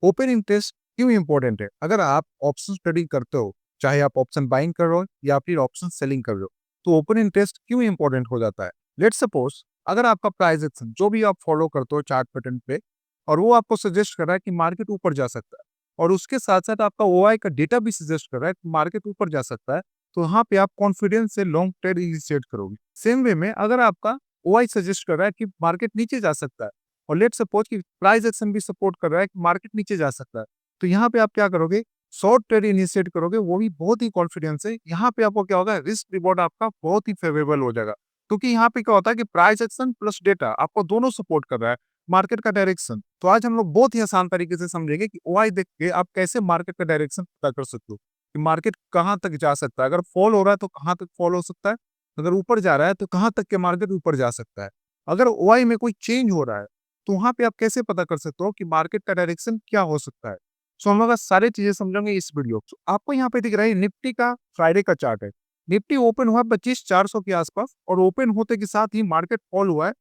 Open interest क्यों important है? अगर आप ऑप्शन ट्रेडिंग करते हो, चाहे आप ऑप्शन बाइंग कर रहे हो या फिर ऑप्शन सेलिंग कर रहे हो, तो ओपन इंटरेस्ट क्यों इंपॉर्टेंट हो जाता है? लेट्स सपोज अगर आपका प्राइस एक्शन जो भी आप फॉलो करते हो चार्ट पैटर्न पे, और वो आपको सजेस्ट कर रहा है कि मार्केट ऊपर जा सकता है, और उसके साथ साथ आपका ओआई का डेटा भी सजेस्ट कर रहा है कि मार्केट ऊपर जा सकता है, तो वहाँ पे आप कॉन्फिडेंस से लॉन्ग ट्रेड इनिशिएट करोगे। सेम वे में अगर आपका ओआई सजेस्ट कर रहा है कि मार्केट नीचे जा सकता है, और लेट्स सपोज कि प्राइस एक्शन भी सपोर्ट कर रहा है कि मार्केट नीचे जा सकता है, तो यहाँ पे आप क्या करोगे? शॉर्ट ट्रेड इनिशिएट करोगे, वो भी बहुत ही कॉन्फिडेंस है। यहाँ पे आपको क्या होगा? रिस्क रिवॉर्ड आपका बहुत ही फेवरेबल हो जाएगा, क्योंकि यहाँ पे क्या होता है कि प्राइस एक्शन प्लस डेटा आपको दोनों सपोर्ट कर रहा है, मार्केट का डायरेक्शन। तो आज हम लोग बहुत ही आसान तरीके से समझेंगे कि ओआई देख के आप कैसे मार्केट का डायरेक्शन पता कर सकते हो कि मार्केट कहाँ तक जा सकता है। अगर फॉल हो रहा है तो कहाँ तक फॉल हो सकता है, अगर ऊपर जा रहा है तो कहाँ तक के मार्केट ऊपर जा सकता है। अगर ओआई में कोई चेंज हो रहा है, तो वहाँ पे आप कैसे पता कर सकते हो कि मार्केट का डायरेक्शन क्या हो सकता है। सो हम लोग आज सारी चीजें समझेंगे इस वीडियो। So, आपको यहाँ पे दिख रहा है निफ्टी का फ्राइडे का चार्ट है। निफ्टी ओपन हुआ 25,400 के आसपास, और ओपन होते के साथ ही मार्केट फॉल हुआ है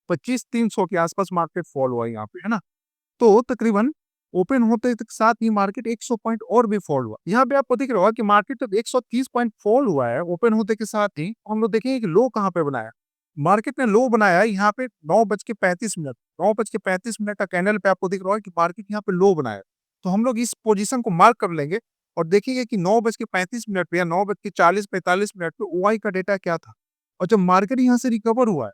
25,300 के आसपास। मार्केट फॉल हुआ है यहाँ पे, है ना। तो तकरीबन ओपन होते के साथ ही मार्केट 100 पॉइंट और भी फॉल हुआ। यहाँ पे आपको दिख रहा होगा कि मार्केट जब 130 पॉइंट फॉल हुआ है ओपन होते के साथ ही, हम लोग देखेंगे कि लो कहाँ पे बनाया। मार्केट ने लो बनाया है यहाँ पे 9:35। 9:35 का कैंडल पे आपको दिख रहा है कि मार्केट यहाँ पे लो बनाया है। तो हम लोग इस पोजीशन को मार्क कर लेंगे और देखेंगे कि 9:35 पे या 9:40-45 पे ओआई का डेटा क्या था। और जब मार्केट यहाँ से रिकवर हुआ है,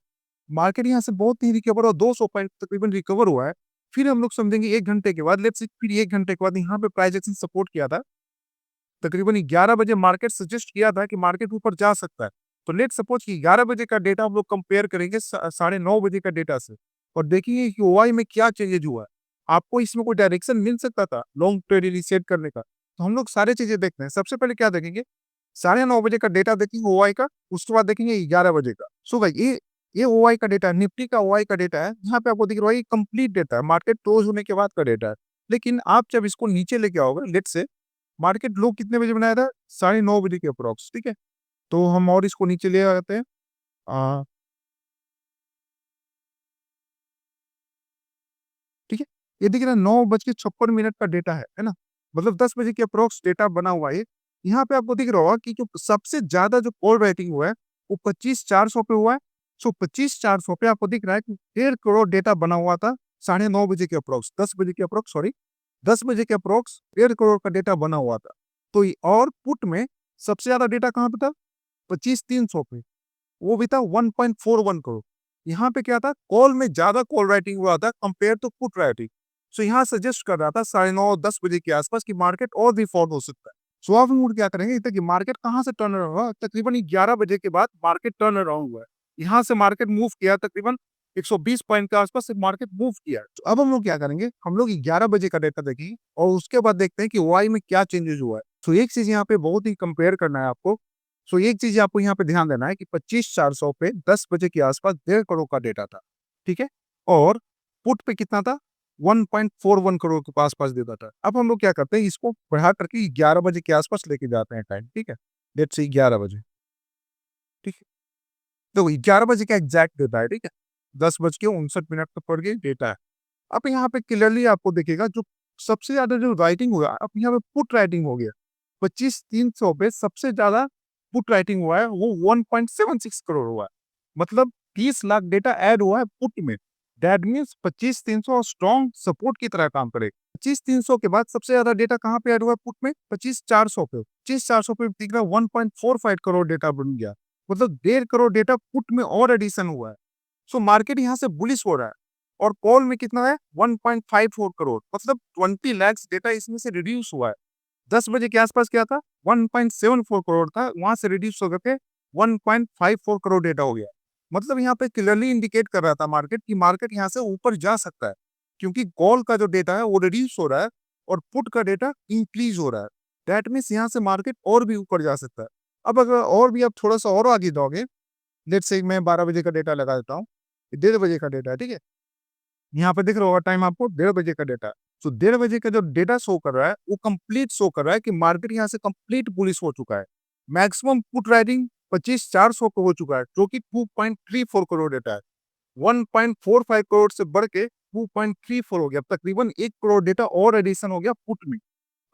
मार्केट यहाँ से बहुत ही रिकवर हुआ, 200 पॉइंट तकरीबन रिकवर हुआ है। फिर हम लोग समझेंगे 1 घंटे के बाद, लेट्स से फिर 1 घंटे के बाद यहाँ पे प्राइस एक्शन सपोर्ट किया था। तकरीबन 11 बजे मार्केट सजेस्ट किया था कि मार्केट ऊपर जा सकता है। तो लेट्स सपोज कि 11 बजे का डेटा हम लोग कंपेयर करेंगे 9:30 बजे का डेटा से, और देखेंगे कि ओआई में क्या चेंजेज हुआ है। आपको इसमें कोई डायरेक्शन मिल सकता था लॉन्ग ट्रेड इनिशिएट करने का। तो हम लोग सारी चीजें देखते हैं। सबसे पहले क्या देखेंगे? 9:30 बजे का डेटा देखेंगे ओआई का, उसके बाद देखेंगे 11 बजे का। सो भाई ये ओआई का डेटा है, निफ्टी का ओआई का डेटा है। यहाँ पे आपको दिख रहा है ये कंप्लीट डेटा है, मार्केट क्लोज होने के बाद का डेटा है। लेकिन आप जब इसको नीचे लेके आओगे, लेट्स से मार्केट लो कितने बजे बनाया था? 9:30 बजे के अप्रॉक्स, ठीक है। तो हम और इसको नीचे ले आते हैं। आ, ठीक है। ये दिख रहा है 9:56 का डेटा है ना। मतलब 10 बजे के अप्रॉक्स डेटा बना हुआ है। यहाँ पे आपको दिख रहा होगा कि जो सबसे ज्यादा जो कॉल राइटिंग हुआ है वो 25,400 पे हुआ है। सो 25,400 पे आपको दिख रहा है कि 1.5 करोड़ डेटा बना हुआ था 9:30 बजे के अप्रॉक्स, 10 बजे के अप्रॉक्स, सॉरी, 10 बजे के अप्रॉक्स 1.5 करोड़ का डेटा बना हुआ था। तो और पुट में सबसे ज्यादा डेटा कहाँ पे था? 25,300 पे, वो भी था 1.41 करोड़। यहाँ पे क्या था? कॉल में ज्यादा कॉल राइटिंग हुआ था कंपेयर टू पुट राइटिंग। सो यहाँ सजेस्ट कर रहा था 9:30 10 बजे के आसपास कि मार्केट और भी फॉल हो सकता है। सो अब हम क्या करेंगे कि मार्केट कहाँ से टर्न अराउंड हुआ? तकरीबन 11 बजे के बाद मार्केट टर्न अराउंड हुआ है। यहाँ से मार्केट मूव किया तकरीबन 120 पॉइंट के आसपास से मार्केट मूव किया। तो अब हम लोग क्या करेंगे? हम लोग 11 बजे का डेटा देखेंगे और उसके बाद देखते हैं कि वाई में क्या चेंजेस हुआ है। सो एक चीज यहाँ पे बहुत ही कंपेयर करना है आपको। सो एक चीज आपको यहाँ पे ध्यान देना है कि 25,400 पे 10 बजे के आसपास 1.5 करोड़ का डेटा था, ठीक है। और पुट पे कितना था? 1.41 करोड़ के पास पास देता था। अब हम लोग क्या करते हैं, इसको बढ़ा करके 11 बजे के आसपास लेके जाते हैं टाइम, ठीक है। लेट्स से 11 बजे, ठीक है। तो 11 बजे का एग्जैक्ट डेटा है, ठीक है। 10:59 का पर ये डेटा है। अब यहाँ पे क्लियरली आपको दिखेगा जो सबसे ज्यादा जो राइटिंग हुआ, अब यहाँ पे पुट राइटिंग हो गया 25,300 पे सबसे ज्यादा पुट राइटिंग हुआ है, वो 1.76 करोड़ हुआ है। मतलब 30 लाख डेटा ऐड हुआ है पुट में। दैट मीन्स 25,300 स्ट्रॉन्ग सपोर्ट की तरह काम करेगा। 25,300 के बाद सबसे ज्यादा डेटा कहाँ पे ऐड हुआ है पुट में? 25,400 पे। 25,400 पे दिख रहा है 1.45 करोड़ डेटा बन गया। मतलब 1.5 करोड़ डेटा पुट में और एडिशन हुआ है। सो मार्केट यहाँ से बुलिश हो रहा है। और कॉल में कितना है? 1.54 करोड़, मतलब 20 लाख डेटा इसमें से रिड्यूस हुआ है। 10 बजे के आसपास क्या था? 1.74 करोड़ था, वहां से रिड्यूस होकर के 1.54 करोड़ डेटा हो गया। मतलब यहाँ पे क्लियरली इंडिकेट कर रहा था मार्केट कि मार्केट यहाँ से ऊपर जा सकता है, क्योंकि कॉल का जो डेटा है वो रिड्यूस हो रहा है और पुट का डेटा इंक्रीज हो रहा है। दैट मीन्स यहाँ से मार्केट और भी ऊपर जा सकता है। अब अगर और भी आप थोड़ा सा और आगे जाओगे, लेट्स से मैं 12 बजे का डेटा लगा देता हूँ, 1:30 बजे का डेटा है, ठीक है। यहाँ पे दिख रहा होगा टाइम आपको, 1:30 बजे का डेटा। तो 1:30 बजे का जो डेटा शो कर रहा है वो कंप्लीट शो कर रहा है कि मार्केट यहाँ से कंप्लीट बुलिश हो चुका है। मैक्सिमम पुट राइटिंग 25,400 को हो चुका है, जो कि 2.34 करोड़ डेटा है। 1.45 करोड़ से बढ़ के 2.34 हो गया, तकरीबन 1 करोड़ डेटा और एडिशन हो गया पुट में।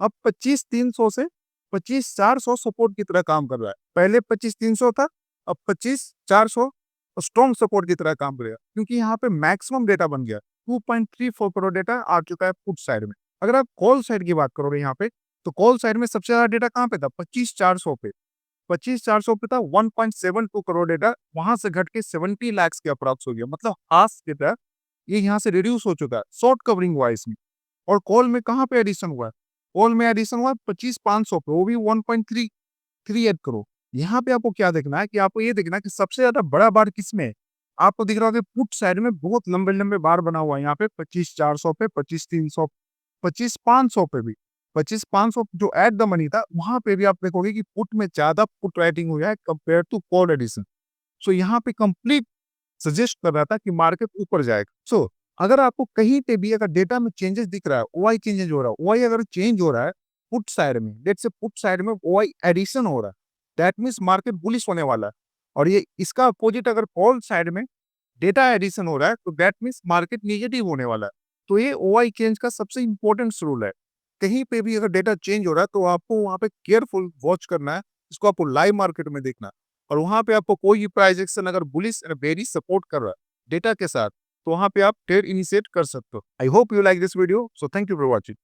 अब 25,300 से 25,400 सपोर्ट की तरह काम कर रहा है। पहले 25,300 था, अब 25,400 स्ट्रॉन्ग सपोर्ट की तरह काम करेगा, क्योंकि यहाँ पे मैक्सिमम डेटा बन गया। 2.34 करोड़ डेटा आ चुका है पुट साइड में। अगर आप कॉल साइड की बात करोगे यहाँ पे, तो कॉल साइड में सबसे ज्यादा डेटा कहाँ पे था? 25,400 पे। 25,400 पे था, 1.72 करोड़ डेटा वहां से घट के 70 लाख के अप्रॉक्स हो गया। मतलब हाफ डेटा ये यहाँ से रिड्यूस हो चुका है शॉर्ट कवरिंग हुआ है इसमें। और कॉल में कहाँ पे एडिशन हुआ है? कॉल में एडिशन हुआ 25,500 पे, वो भी 1.38 करोड़। यहाँ पे आपको क्या देखना है कि आपको ये देखना है कि सबसे ज्यादा बड़ा बार किसमें है। आपको दिख रहा होगा पुट साइड में बहुत लंबे लंबे बार बना हुआ है, यहाँ पे 25,400 पे, 25,300, 25,500 पे भी। 25,500 जो एट द मनी था, वहां पे भी आप देखोगे कि पुट में ज्यादा पुट राइटिंग हुआ है कंपेयर टू कॉल एडिशन। सो यहाँ पे कंप्लीट सजेस्ट कर रहा था कि मार्केट ऊपर जाएगा। सो अगर आपको कहीं पे भी अगर डेटा में चेंजेस दिख रहा है, ओआई चेंजेस हो रहा है, ओआई अगर चेंज हो रहा है पुट साइड में, लेट्स से पुट साइड में ओआई एडिशन हो रहा है, दैट मींस मार्केट बुलिश होने वाला है। और ये इसका अपोजिट अगर कॉल साइड में डेटा एडिशन हो रहा है, तो दैट मींस मार्केट नेगेटिव होने वाला है। तो ये ओआई चेंज का सबसे इंपॉर्टेंट रूल है। कहीं पे भी अगर डेटा चेंज हो रहा है, तो आपको वहां पे केयरफुल वॉच करना है, इसको आपको लाइव मार्केट में देखना है। और वहां पे आपको कोई भी प्राइस एक्शन अगर बुलिश बेरिश सपोर्ट कर रहा है डेटा के साथ, तो वहां पे आप ट्रेड इनिशिएट कर सकते हो। I hope you like this video, so thank you for watching.